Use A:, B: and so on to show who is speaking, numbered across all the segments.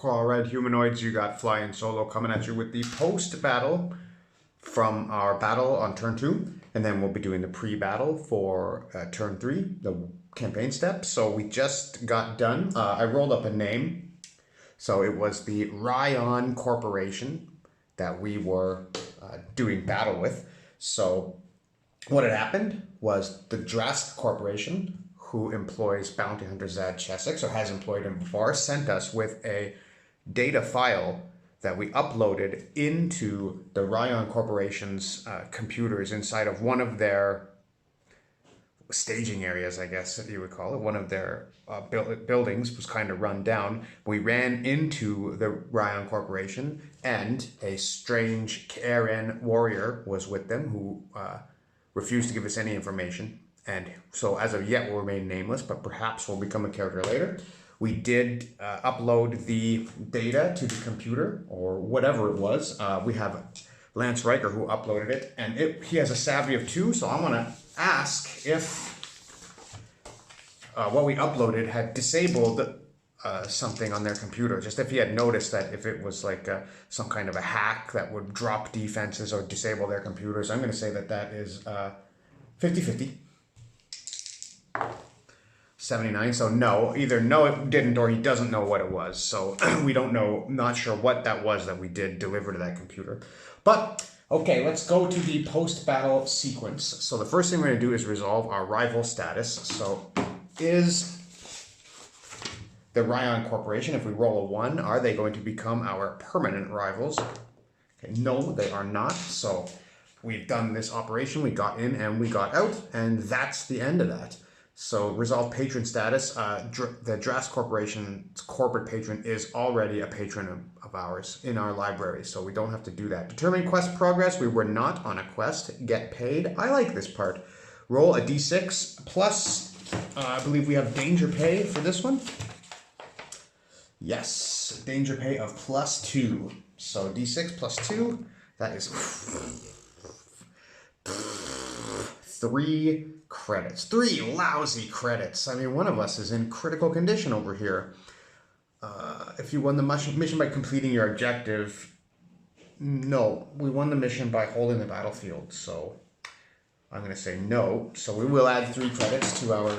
A: red humanoids, you got flying solo coming at you with the post-battle from our battle on turn 2. And then we'll be doing the pre-battle for turn 3, the campaign steps. So we just got done. I rolled up a name. So it was the Rion Corporation that we were doing battle with. So what had happened was the Drask Corporation, who employs bounty hunter Zad Chessex, or has employed him before, sent us with a data file that we uploaded into the Rion Corporation's computers inside of one of their staging areas, I guess you would call it. One of their buildings was kind of run down. We ran into the Rion Corporation, and a strange Karen warrior was with them who refused to give us any information. And so as of yet, we'll remain nameless, but perhaps will become a character later. We did upload the data to the computer, or whatever it was. We have Lance Riker who uploaded it, and he has a savvy of 2, so I'm going to ask if what we uploaded had disabled something on their computer. Just if he had noticed that if it was like some kind of a hack that would drop defenses or disable their computers. I'm going to say that that is 50-50. 79, so no, either no it didn't or he doesn't know what it was. So we don't know, not sure what that was that we did deliver to that computer. But okay, let's go to the post-battle sequence. So the first thing we're going to do is resolve our rival status. So is the Rion Corporation, if we roll a 1, are they going to become our permanent rivals? Okay, no, they are not. So we've done this operation, we got in and we got out, and that's the end of that. So resolve patron status. The Drask Corporation's corporate patron is already a patron of ours in our library, so we don't have to do that. Determine quest progress. We were not on a quest. Get paid. I like this part. Roll a d6 plus, I believe we have danger pay for this one. Yes, danger pay of +2. So d6 plus 2, that is 3 credits. 3 lousy credits. I mean, one of us is in critical condition over here. If you won the mission by completing your objective, no, we won the mission by holding the battlefield. So I'm going to say no. So we will add 3 credits to our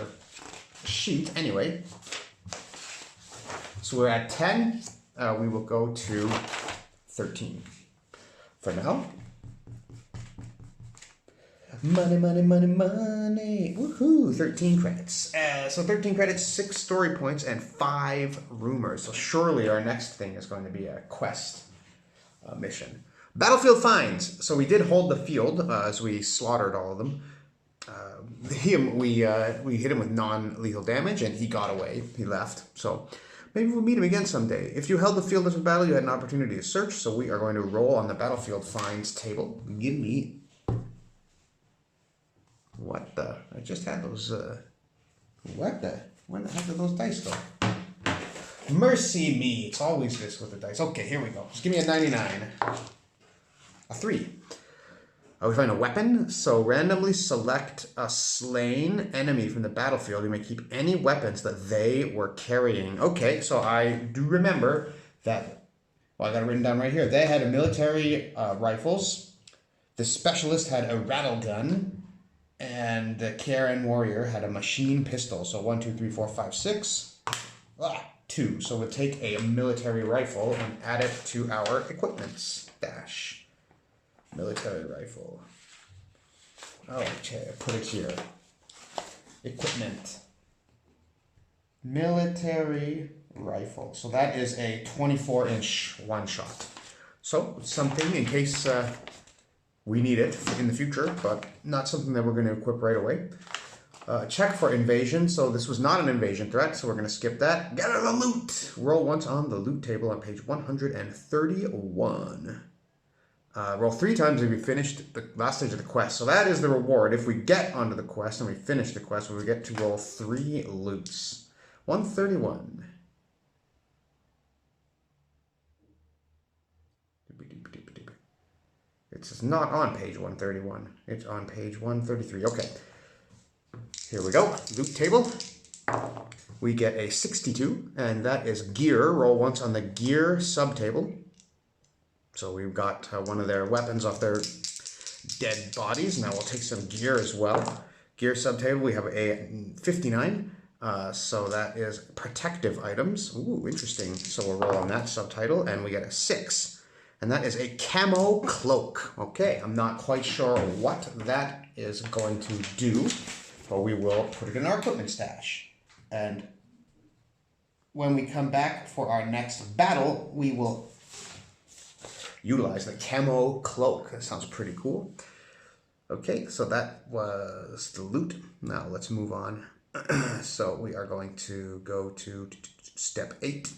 A: sheet anyway. So we're at 10. We will go to 13 for now. Money, money, money, money. Woohoo! 13 credits. So 13 credits, 6 story points, and 5 rumors. So surely our next thing is going to be a quest mission. Battlefield finds. So we did hold the field as we slaughtered all of them. We hit him with non-lethal damage, and he got away. He left. So maybe we'll meet him again someday. If you held the field as a battle, you had an opportunity to search. So we are going to roll on the battlefield finds table. Give me. What the? I just had those, what the? Where the heck did those dice go? Mercy me. It's always this with the dice. Okay, here we go. Just give me a 99. A 3. We find a weapon. So randomly select a slain enemy from the battlefield. You may keep any weapons that they were carrying. Okay, so I do remember that, well, I got it written down right here. They had a military rifles. The specialist had a rattle gun. And the Karen warrior had a machine pistol. So 1, 2, 3, 4, 5, 6. 2. So we'll take a military rifle and add it to our equipment stash. Military rifle. Okay, put it here. Equipment. Military rifle. So that is a 24-inch one-shot. So something in case we need it in the future, but not something that we're going to equip right away. Check for invasion. So this was not an invasion threat, so we're going to skip that. Gather the loot. Roll once on the loot table on page 131. Roll 3 times if you finished the last stage of the quest. So that is the reward. If we get onto the quest and we finish the quest, we get to roll 3 loots. 131. It's not on page 131. It's on page 133. Okay. Here we go. Loot table. we get a 62, and that is gear. Roll once on the gear subtable. So we've got one of their weapons off their dead bodies. Now we'll take some gear as well. Gear subtable, we have a 59. So that is protective items. Ooh, interesting. So we'll roll on that subtitle, and we get a 6. And that is a camo cloak. Okay, I'm not quite sure what that is going to do, but we will put it in our equipment stash. And when we come back for our next battle, we will utilize the camo cloak. That sounds pretty cool. Okay, so that was the loot. Now let's move on. So we are going to go to step 8.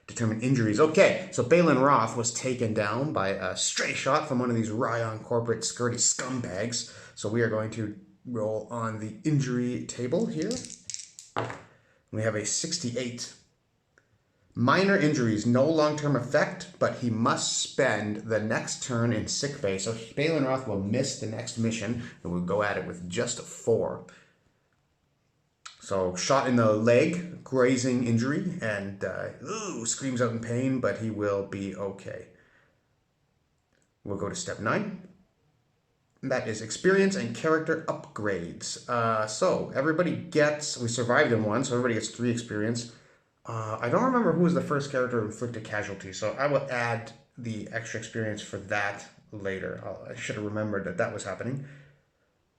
A: Determine injuries. Okay, so Balin Roth was taken down by a stray shot from one of these Rion Corporate skirty scumbags. So we are going to roll on the injury table here. We have a 68. Minor injuries, no long-term effect, but he must spend the next turn in sickbay. So Balin Roth will miss the next mission, and we'll go at it with just 4. So shot in the leg, grazing injury, and screams out in pain, but he will be okay. We'll go to step 9. That is experience and character upgrades. So everybody gets, we survived in one, so everybody gets 3 experience. I don't remember who was the first character who inflicted casualty, so I will add the extra experience for that later. I should have remembered that that was happening.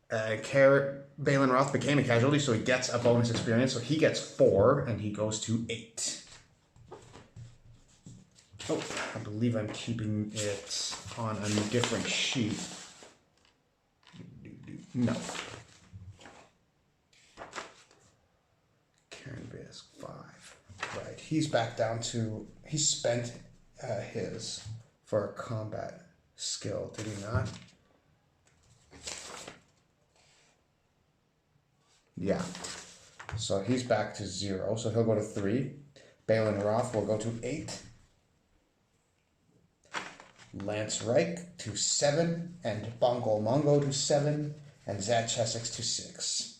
A: Balin Roth became a casualty, so he gets a bonus experience. So he gets 4, and he goes to 8. Oh, I believe I'm keeping it on a different sheet. No. Canvas 5. Right, he's back down to, he spent his for a combat skill, did he not? Yeah, so he's back to 0, so he'll go to 3. Balin Roth will go to 8. Lance Reich to 7, and Bongo Mongo to 7, and Zad Chessex to 6.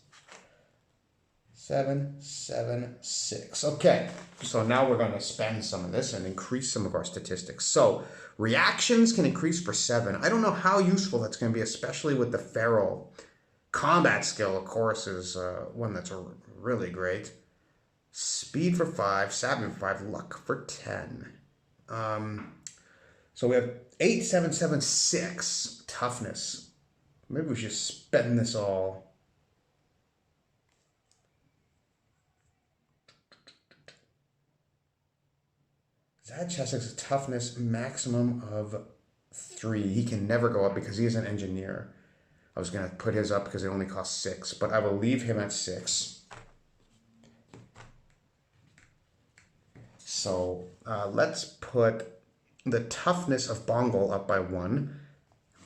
A: 7, 7, 6. Okay, so now we're going to spend some of this and increase some of our statistics. So reactions can increase for 7. I don't know how useful that's going to be, especially with the feral. Combat skill, of course, is one that's really great. Speed for 5, savvy for 5, luck for 10. So we have 8, 7, 7, 6 toughness. Maybe we should spend this all. Zad Chesseck's toughness maximum of 3. He can never go up because he is an engineer. I was going to put his up because it only costs 6, but I will leave him at 6. So let's put the toughness of Bongo up by 1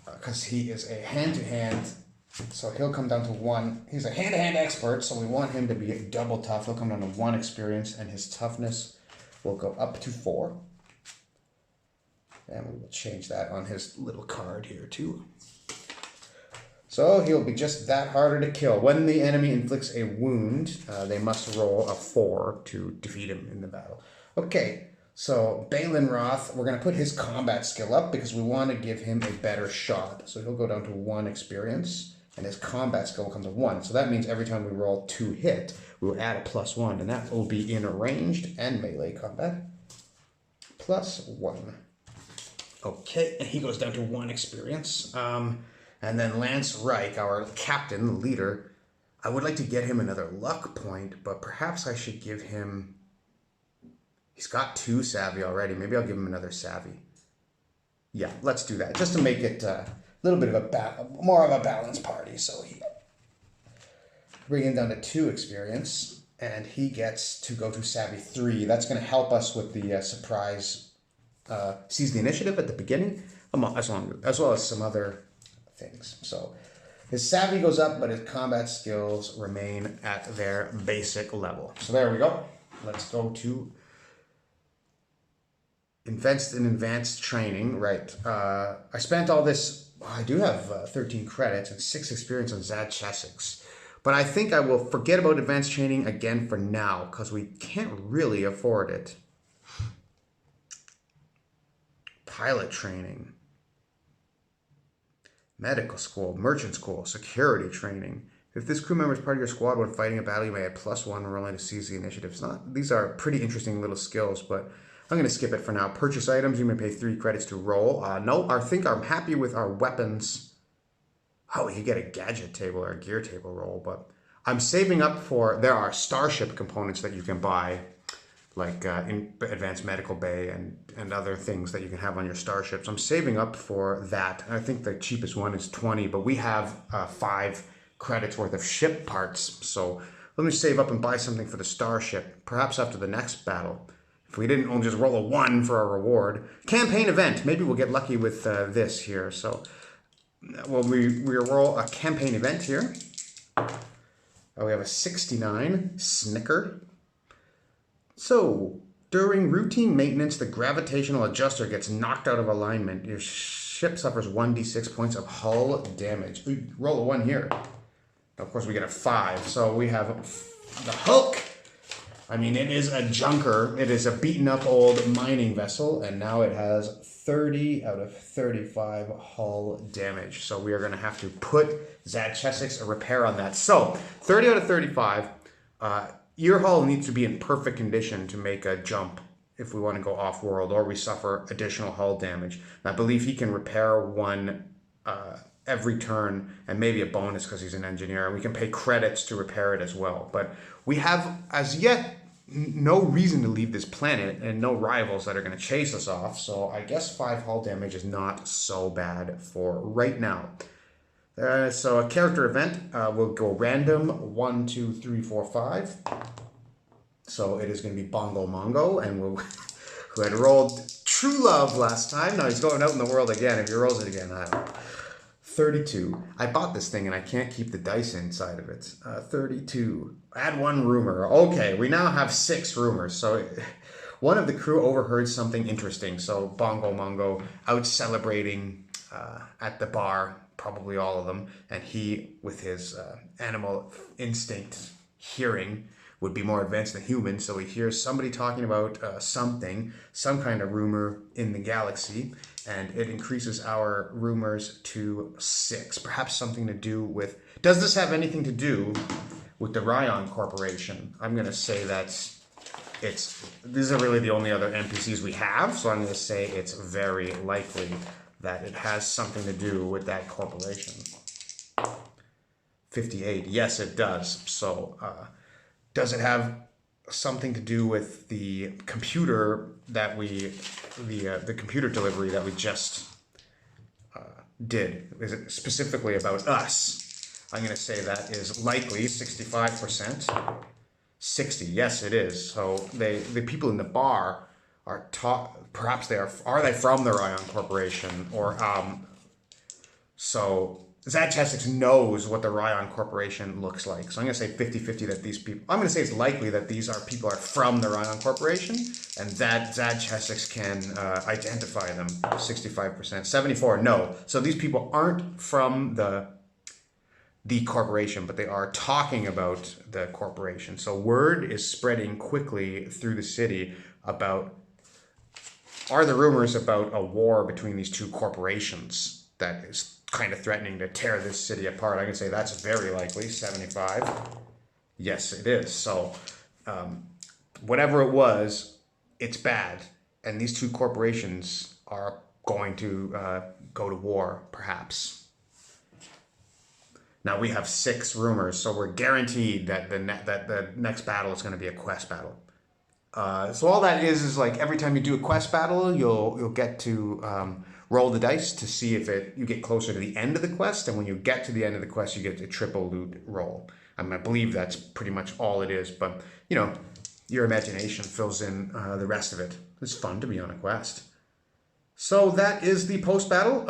A: because he is a hand-to-hand, so he'll come down to 1. He's a hand-to-hand expert, so we want him to be double tough. He'll come down to 1 experience, and his toughness will go up to 4. And we will change that on his little card here too. So he'll be just that harder to kill. When the enemy inflicts a wound, they must roll a 4 to defeat him in the battle. Okay, so Balin Roth, we're going to put his combat skill up because we want to give him a better shot. So he'll go down to 1 experience, and his combat skill will come to 1. So that means every time we roll 2 hit, we will add a +1, and that will be in ranged and melee combat. +1. Okay, and he goes down to 1 experience. And then Lance Reich, our captain, the leader, I would like to get him another luck point, but perhaps I should give him... He's got 2 savvy already. Maybe I'll give him another savvy. Yeah, let's do that, just to make it a little bit of more of a balanced party. So he bring him down to 2 experience, and he gets to go to savvy 3. That's going to help us with the surprise seize the initiative at the beginning, as well as some other things. So his savvy goes up, but his combat skills remain at their basic level. So there we go. Let's go to invest in advanced training. Right. I spent all this. I do have 13 credits and 6 experience on Zad Chessex, But I think I will forget about advanced training again for now, because we can't really afford it. Pilot training. Medical school, merchant school, security training. If this crew member is part of your squad when fighting a battle, you may add +1 rolling to seize the initiative. These are pretty interesting little skills, but I'm going to skip it for now. Purchase items, you may pay 3 credits to roll. No, I think I'm happy with our weapons. Oh, you get a gadget table or a gear table roll, but I'm saving up for, there are starship components that you can buy, like in advanced medical bay and other things that you can have on your starships. I'm saving up for that. I think the cheapest one is 20, but we have 5 credits worth of ship parts. So let me save up and buy something for the starship, perhaps after the next battle. If we didn't, we'll just roll a 1 for our reward. Campaign event. Maybe we'll get lucky with this here. So well, we roll a campaign event here. We have a 69 Snicker. So, during routine maintenance, the gravitational adjuster gets knocked out of alignment. Your ship suffers 1d6 points of hull damage. Ooh, roll a 1 here. Of course, we get a 5. So we have the Hulk. I mean, it is a junker. It is a beaten up old mining vessel, and now it has 30 out of 35 hull damage. So we are going to have to put Zadchesix a repair on that. So 30 out of 35. Your hull needs to be in perfect condition to make a jump if we want to go off-world, or we suffer additional hull damage. And I believe he can repair 1 every turn, and maybe a bonus because he's an engineer. And we can pay credits to repair it as well. But we have, as yet, no reason to leave this planet and no rivals that are going to chase us off. So I guess 5 hull damage is not so bad for right now. So a character event will go random 1, 2, 3, 4, 5. So it is going to be Bongo Mongo, and who had rolled True Love last time. Now he's going out in the world again. If he rolls it again, I don't know. 32. I bought this thing and I can't keep the dice inside of it. 32. Add 1 rumor. Okay, we now have 6 rumors. So one of the crew overheard something interesting. So Bongo Mongo out celebrating at the bar, probably all of them, and he, with his animal instinct hearing, would be more advanced than human, so he hears somebody talking about some kind of rumor in the galaxy, and it increases our rumors to 6. Perhaps something to do with... Does this have anything to do with the Rion Corporation? I'm going to say that these are really the only other NPCs we have, so I'm going to say it's very likely that it has something to do with that corporation. 58. Yes, it does. So, does it have something to do with the computer that the computer delivery that we just did? Is it specifically about us? I'm going to say that is likely 65%. 60. Yes, it is. So the people in the bar are perhaps they are they from the Rion Corporation, or so Zadchesix knows what the Rion Corporation looks like. So I'm going to say 50-50 that these people, I'm going to say it's likely that these people are from the Rion Corporation, and that Zadchesix can identify them. 65%. 74, no. So these people aren't from the corporation, but they are talking about the corporation. So word is spreading quickly through the city about, are the rumors about a war between these 2 corporations that is kind of threatening to tear this city apart. I can say that's very likely. 75. Yes, it is. So whatever it was, it's bad. And these 2 corporations are going to go to war, perhaps. Now we have 6 rumors, so we're guaranteed that the next battle is going to be a quest battle. So all that is like every time you do a quest battle, you'll get to roll the dice to see if you get closer to the end of the quest, and when you get to the end of the quest, you get a triple loot roll. I believe that's pretty much all it is, but you know, your imagination fills in the rest of it. It's fun to be on a quest. So that is the post battle.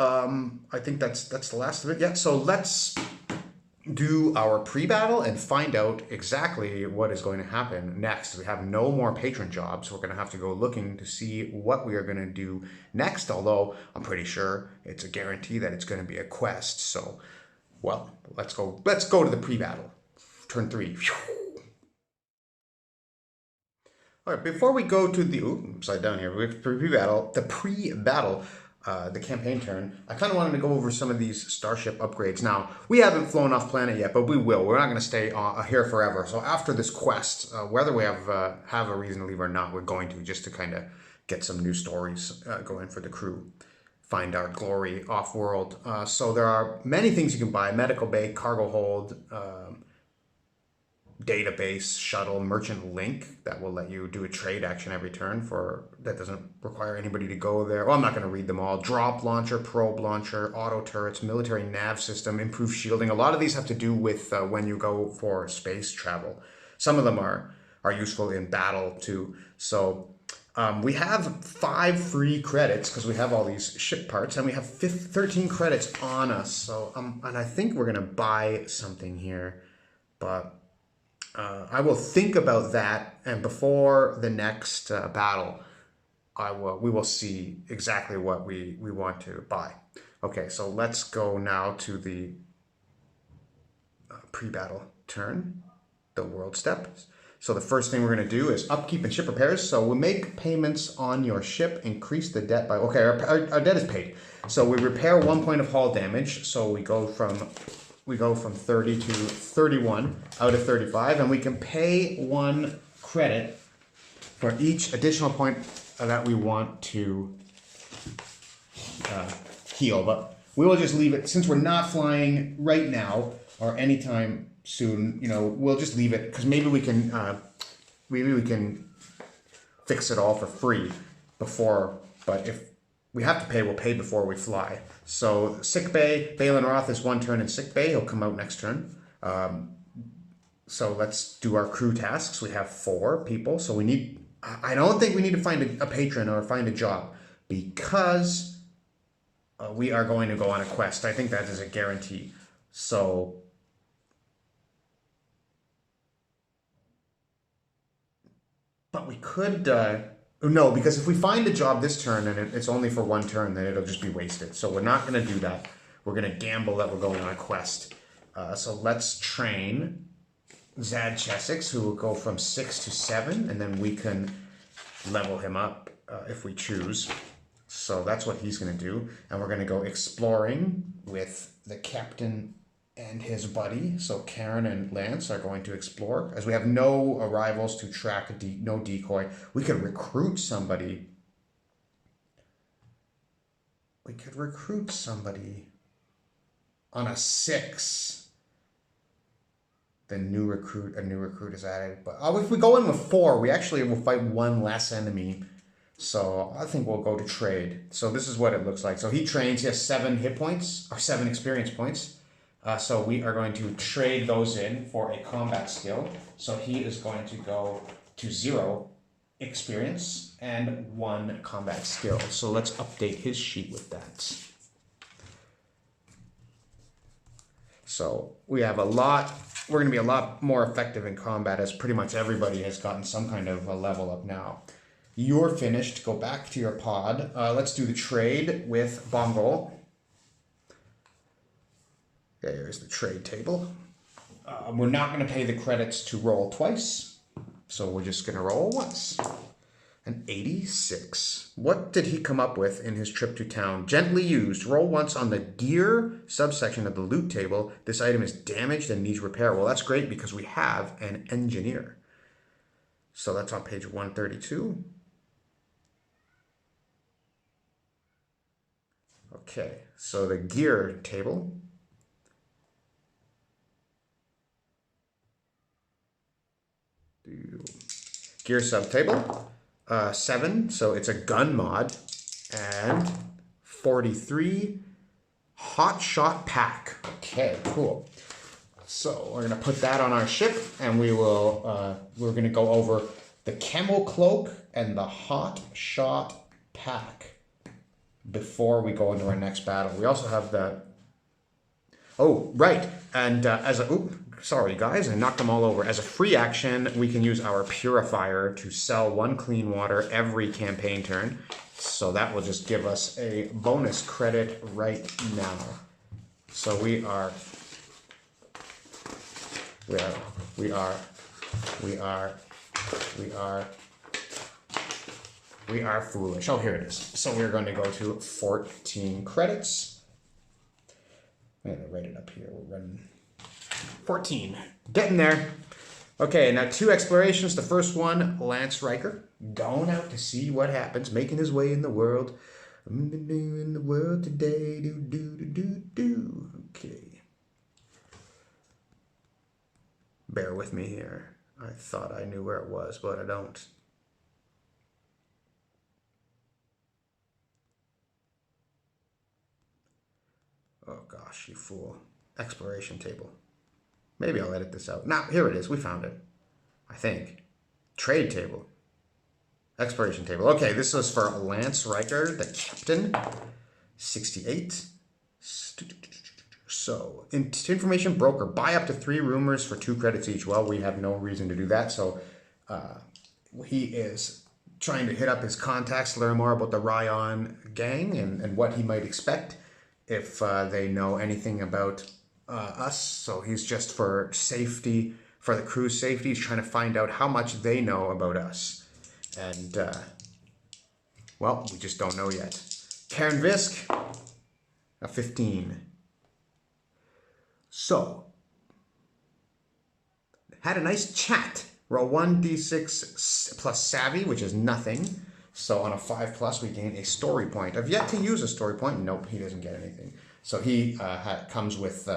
A: I think that's the last of it. Yeah. So let's do our pre-battle and find out exactly what is going to happen next. We have no more patron jobs. We're going to have to go looking to see what we are going to do next, although I'm pretty sure it's a guarantee that it's going to be a quest. So, well, let's go to the pre-battle. turn 3. All right, before we go to the upside down here, we have pre-battle, the campaign turn. I kind of wanted to go over some of these starship upgrades. Now, we haven't flown off planet yet, but we will. We're not going to stay here forever. So after this quest, whether we have a reason to leave or not, we're going to, just to kind of get some new stories going for the crew. Find our glory off-world. So there are many things you can buy: medical bay, cargo hold, database, shuttle, merchant link that will let you do a trade action every turn that doesn't require anybody to go there. Well, I'm not going to read them all. Drop launcher, probe launcher, auto turrets, military nav system, improved shielding. A lot of these have to do with when you go for space travel. Some of them are useful in battle too. So we have 5 free credits because we have all these ship parts, and we have 13 credits on us. So and I think we're going to buy something here, but I will think about that, and before the next battle, we will see exactly what we want to buy. Okay, so let's go now to the pre-battle turn, the world steps. So the first thing we're going to do is upkeep and ship repairs. So we'll make payments on your ship, increase the debt by, okay, our debt is paid. So we repair 1 point of hull damage. So we go from 30 to 31 out of 35, and we can pay 1 credit for each additional point that we want to heal. But we will just leave it, since we're not flying right now or anytime soon, we'll just leave it, because maybe we can fix it all for free before, but if we have to pay, we'll pay before we fly. So sick bay, Balin Roth is 1 turn in sick bay. He'll come out next turn. So let's do our crew tasks. We have 4 people. So I don't think we need to find a patron or find a job, because we are going to go on a quest. I think that is a guarantee. So but we could, no, because if we find a job this turn and it's only for 1 turn, then it'll just be wasted. So we're not going to do that. We're going to gamble that we're going on a quest. So let's train Zad Chessex, who will go from 6 to 7, and then we can level him up if we choose. So that's what he's going to do. And we're going to go exploring with the captain and his buddy. So Karen and Lance are going to explore, as we have no arrivals to track, no decoy. We could recruit somebody. We could recruit somebody on a 6. A new recruit is added. But if we go in with 4, we actually will fight 1 less enemy. So I think we'll go to trade. So this is what it looks like. So he trains. He has 7 hit points, or 7 experience points. So we are going to trade those in for a combat skill. So he is going to go to 0 experience and 1 combat skill. So let's update his sheet with that. So we have we're going to be a lot more effective in combat, as pretty much everybody has gotten some kind of a level up now. You're finished. Go back to your pod. Let's do the trade with Bongo. There's the trade table. We're not going to pay the credits to roll twice, so we're just going to roll once. An 86. What did he come up with in his trip to town? Gently used. Roll once on the gear subsection of the loot table. This item is damaged and needs repair. Well, that's great because we have an engineer. So that's on page 132. Okay, so the gear table. Gear subtable, 7, so it's a gun mod, and 43 hot shot pack. Okay, cool. So we're gonna put that on our ship, and we're gonna go over the camo cloak and the hot shot pack before we go into our next battle. We also have the, oh right, and sorry guys, I knocked them all over. As a free action, we can use our purifier to sell 1 clean water every campaign turn. So that will just give us a bonus credit right now. So we are We are foolish. Oh, here it is. So we're going to go to 14 credits. I'm going to write it up here. We're running 14. Getting there. Okay, now 2 explorations. The first one, Lance Riker, going out to see what happens, making his way in the world. In the world today. Do. Okay. Bear with me here. I thought I knew where it was, but I don't. Oh gosh, you fool. Exploration table. Maybe I'll edit this out. Now, here it is. We found it. I think. Trade table. Exploration table. Okay, this was for Lance Riker, the captain. 68. So, information broker. Buy up to 3 rumors for 2 credits each. Well, we have no reason to do that. So, he is trying to hit up his contacts, learn more about the Rion gang and what he might expect if they know anything about us. So he's just for safety, for the crew's safety. He's trying to find out how much they know about us. And, well, we just don't know yet. Karen Visk, a 15. So, had a nice chat. Roll 1d6 plus savvy, which is nothing. So on a 5+, we gain a story point. I've yet to use a story point. Nope, he doesn't get anything. So he comes with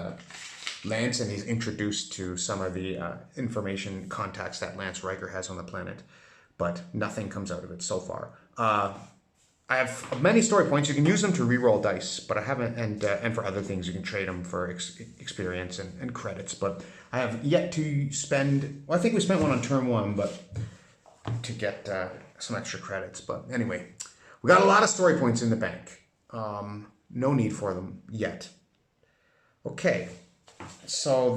A: Lance, and he's introduced to some of the information contacts that Lance Riker has on the planet. But nothing comes out of it so far. I have many story points. You can use them to re-roll dice, but I haven't, and for other things, you can trade them for experience and credits. But I have yet to spend, well, I think we spent one on turn 1, but to get some extra credits. But anyway, we got a lot of story points in the bank. No need for them yet. Okay, so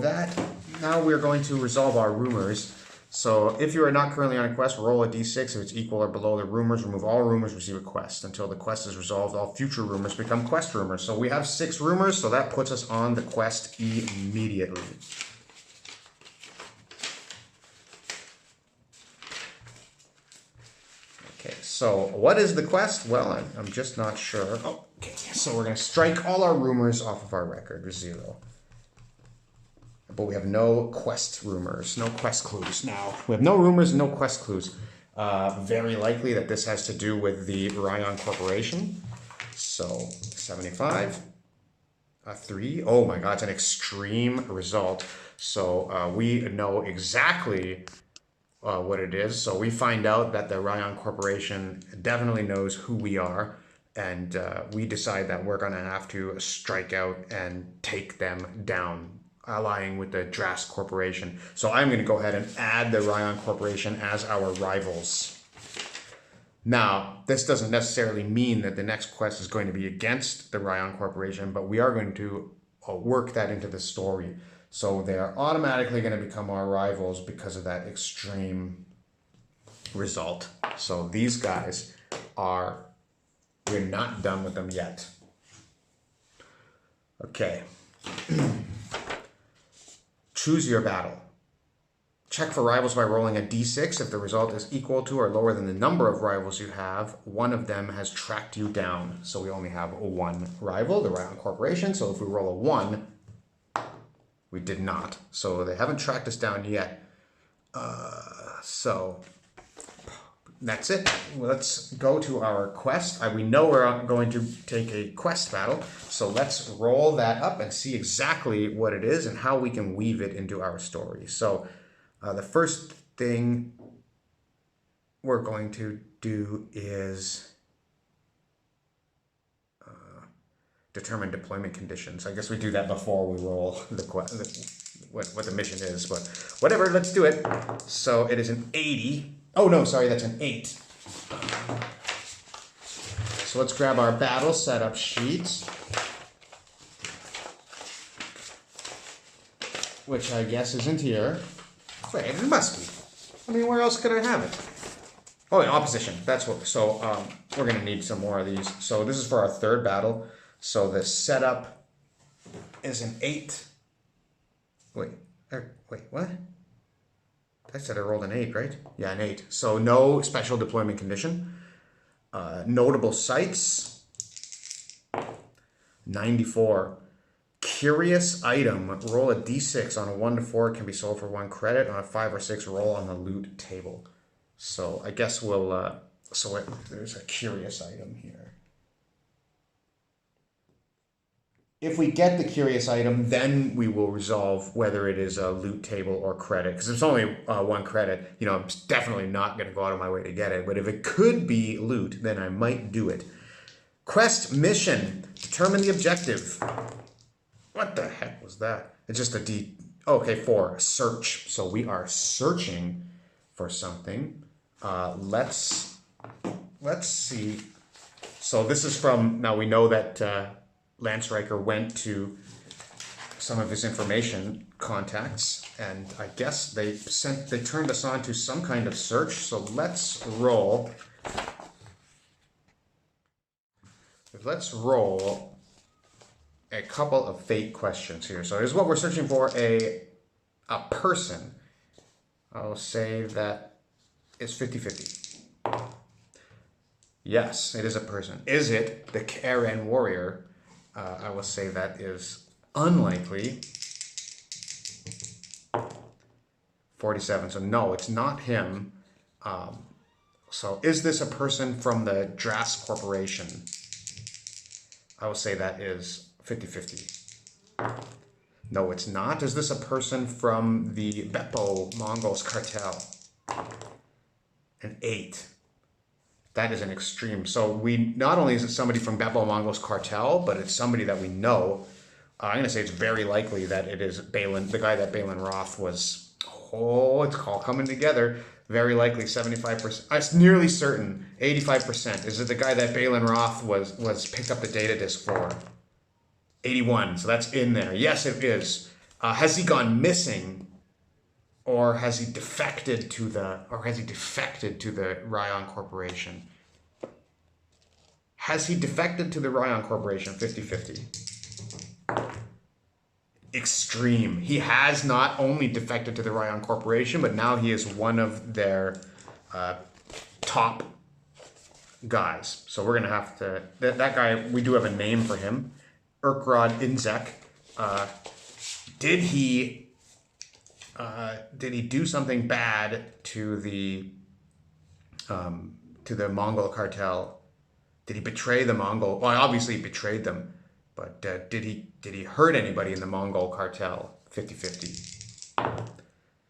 A: now we're going to resolve our rumors. So if you are not currently on a quest, roll a d6. If it's equal or below the rumors, remove all rumors, receive a quest. Until the quest is resolved, all future rumors become quest rumors. So we have 6 rumors, so that puts us on the quest immediately. Okay, so what is the quest? Well, I'm just not sure. Oh, okay, so we're going to strike all our rumors off of our record with 0. But we have no quest rumors, no quest clues. Now, we have no rumors, no quest clues. Very likely that this has to do with the Rion Corporation. So, 75. A 3. Oh my god, it's an extreme result. So, we know exactly what it is. So, we find out that the Rion Corporation definitely knows who we are. And we decide that we're going to have to strike out and take them down, allying with the Drask Corporation. So I'm going to go ahead and add the Rion Corporation as our rivals. Now, this doesn't necessarily mean that the next quest is going to be against the Rion Corporation, but we are going to work that into the story. So they are automatically going to become our rivals because of that extreme result. So these guys we're not done with them yet. Okay. Choose your battle. Check for rivals by rolling a d6. If the result is equal to or lower than the number of rivals you have, one of them has tracked you down. So we only have 1 rival, the Rion Corporation. So if we roll a 1, we did not. So they haven't tracked us down yet. So that's it. Let's go to our quest. We know we're going to take a quest battle, so let's roll that up and see exactly what it is and how we can weave it into our story. So the first thing we're going to do is determine deployment conditions. I guess we do that before we roll what the mission is, but whatever, let's do it. So it is an 80. Oh no, sorry, that's an 8. So let's grab our battle setup sheet, which I guess isn't here. Wait, it must be. I mean, where else could I have it? Oh, in opposition. That's what. So we're going to need some more of these. So this is for our 3rd battle. So the setup is an 8. Wait, Wait, what? I said I rolled an 8, right? Yeah, an 8. So no special deployment condition. Notable sites, 94. Curious item, roll a d6 on a 1 to 4, can be sold for 1 credit. On a 5 or 6, roll on the loot table. So I guess we'll, there's a curious item here. If we get the curious item, then we will resolve whether it is a loot table or credit. Because it's only 1 credit, you know, I'm definitely not going to go out of my way to get it. But if it could be loot, then I might do it. Quest mission, determine the objective. What the heck was that? It's just a D. Okay, 4. Search. So we are searching for something. Let's see. So this is from, now we know that Lance Riker went to some of his information contacts, and I guess they turned us on to some kind of search. So let's roll. Let's roll a couple of fate questions here. So here's what we're searching for: a person. I'll say that is 50-50. Yes, it is a person. Is it the Karen warrior? I will say that is unlikely. 47. So no, it's not him. So is this a person from the Rion Corporation? I will say that is 50-50. No, it's not. Is this a person from the Beppo Mongols cartel? An 8. That is an extreme. So we not only is it somebody from Beppo Mongols cartel, but it's somebody that we know. I'm going to say it's very likely that it is Balin, the guy that Balin Roth was. Oh, it's all coming together. Very likely 75%. It's nearly certain 85%. Is it the guy that Balin Roth was picked up the data disk for? 81. So that's in there. Yes, it is. Has he gone missing, or has he defected to the Rion Corporation? Has he defected to the Rion Corporation? 50-50. Extreme. He has not only defected to the Rion Corporation, but now he is one of their top guys. So we're gonna have to. That guy. We do have a name for him. Urkrod Inzek. Did he do something bad to the Mongol cartel? Did he betray the Mongol? Well, obviously he betrayed them, but did he hurt anybody in the Mongol cartel? 50-50.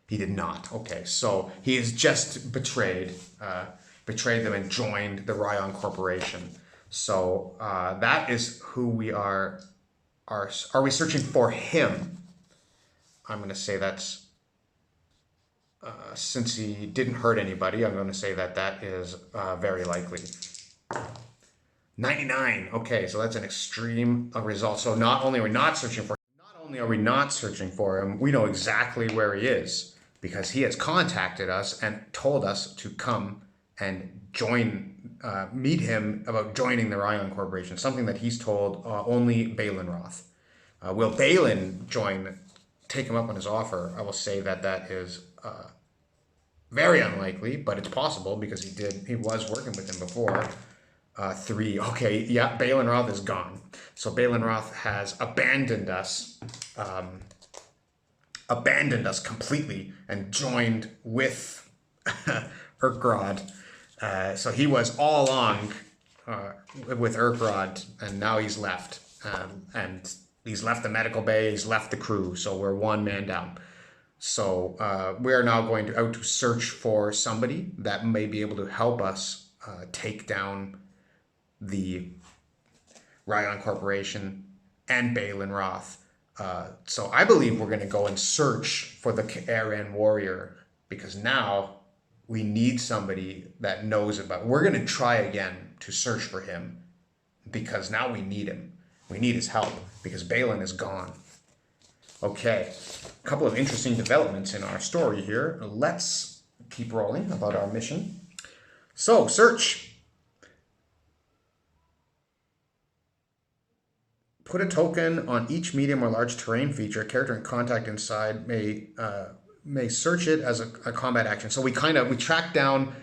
A: He did not. Okay, so he has just betrayed them and joined the Rion Corporation. So that is who we are. Are we searching for him? I'm going to say that's, since he didn't hurt anybody, I'm going to say that is very likely. 99. Okay, so that's an extreme result. So not only are we not searching for him, we know exactly where he is, because he has contacted us and told us to come and meet him about joining the Rion Corporation, something that he's told only Balin Roth. Will Balin take him up on his offer? I will say that is very unlikely, but it's possible because he was working with him before. 3. Okay, yeah, Balin Roth is gone. So Balin Roth has abandoned us completely and joined with Urkrod. So he was all along with Urkrod, and now he's left. And he's left the medical bay, he's left the crew, so we're one man down. So we're now going out to search for somebody that may be able to help us take down the Rion Corporation and Balin Roth. So I believe we're going to go and search for the Karen warrior, because now we need somebody that knows about. We're going to try again to search for him, because now we need him. We need his help because Balin is gone. Okay, a couple of interesting developments in our story here. Let's keep rolling about our mission. So, search. Put a token on each medium or large terrain feature. A character in contact inside may search it as a combat action. So we track down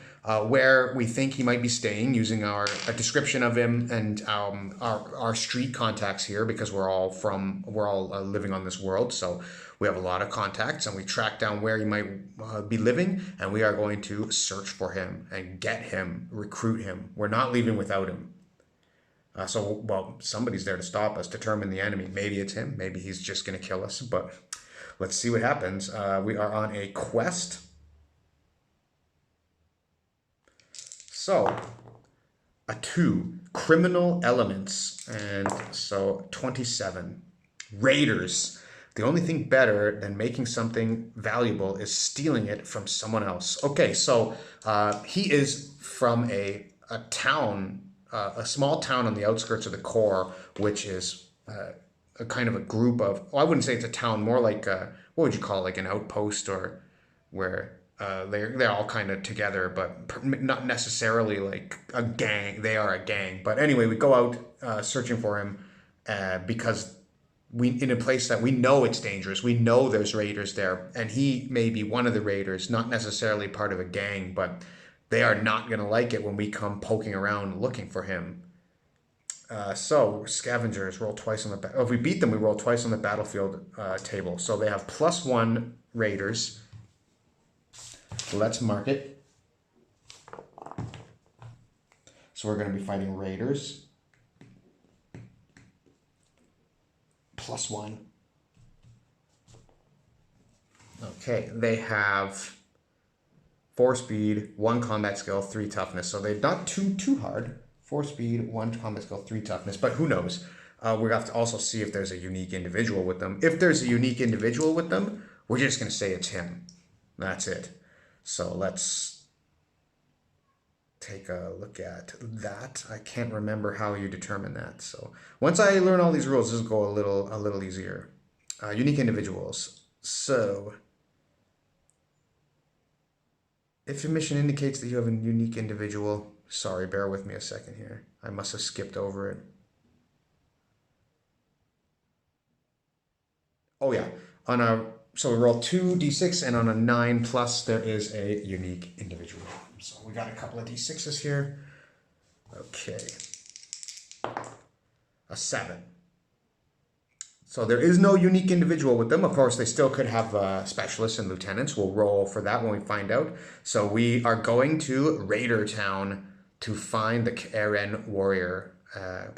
A: where we think he might be staying using a description of him and our street contacts here, because we're all living on this world. So we have a lot of contacts, and we track down where he might be living, and we are going to search for him and get him, recruit him. We're not leaving without him. So somebody's there to stop us, determine the enemy. Maybe it's him. Maybe he's just going to kill us. But let's see what happens. We are on a quest. So, a 2, criminal elements, and so 27. Raiders. The only thing better than making something valuable is stealing it from someone else. Okay, so he is from a town, a small town on the outskirts of the core, which is a kind of a group of, well, I wouldn't say it's a town, more like, what would you call it, like an outpost, or where they're all kind of together, but not necessarily like a gang. They are a gang. But anyway, we go out searching for him because in a place that we know it's dangerous. We know there's raiders there, and he may be one of the raiders, not necessarily part of a gang, but they are not going to like it when we come poking around looking for him. So scavengers roll twice on the if we beat them, we roll twice on the battlefield table. So they have +1 raiders. Let's mark it. So we're going to be fighting raiders. +1. Okay, they have 4 speed, 1 combat skill, 3 toughness. So they're not too hard. 4 speed, 1 combat skill, 3 toughness. But who knows? We have to also see if there's a unique individual with them. If there's a unique individual with them, we're just going to say it's him. That's it. So let's take a look at that. I can't remember how you determine that. So once I learn all these rules, this will go a little easier. Unique individuals. So if your mission indicates that you have a unique individual, sorry, bear with me a second here. I must have skipped over it. Oh yeah, so we roll 2d6, and on a 9+, there is a unique individual. So we got a couple of d6s here. Okay. A 7. So there is no unique individual with them. Of course, they still could have specialists and lieutenants. We'll roll for that when we find out. So we are going to Raider Town to find the Karen warrior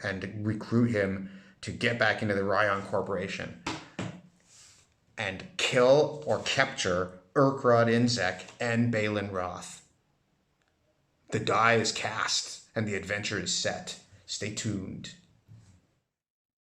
A: and recruit him to get back into the Rion Corporation and kill or capture Urkrod Inzek and Balin Roth. The die is cast and the adventure is set. Stay tuned.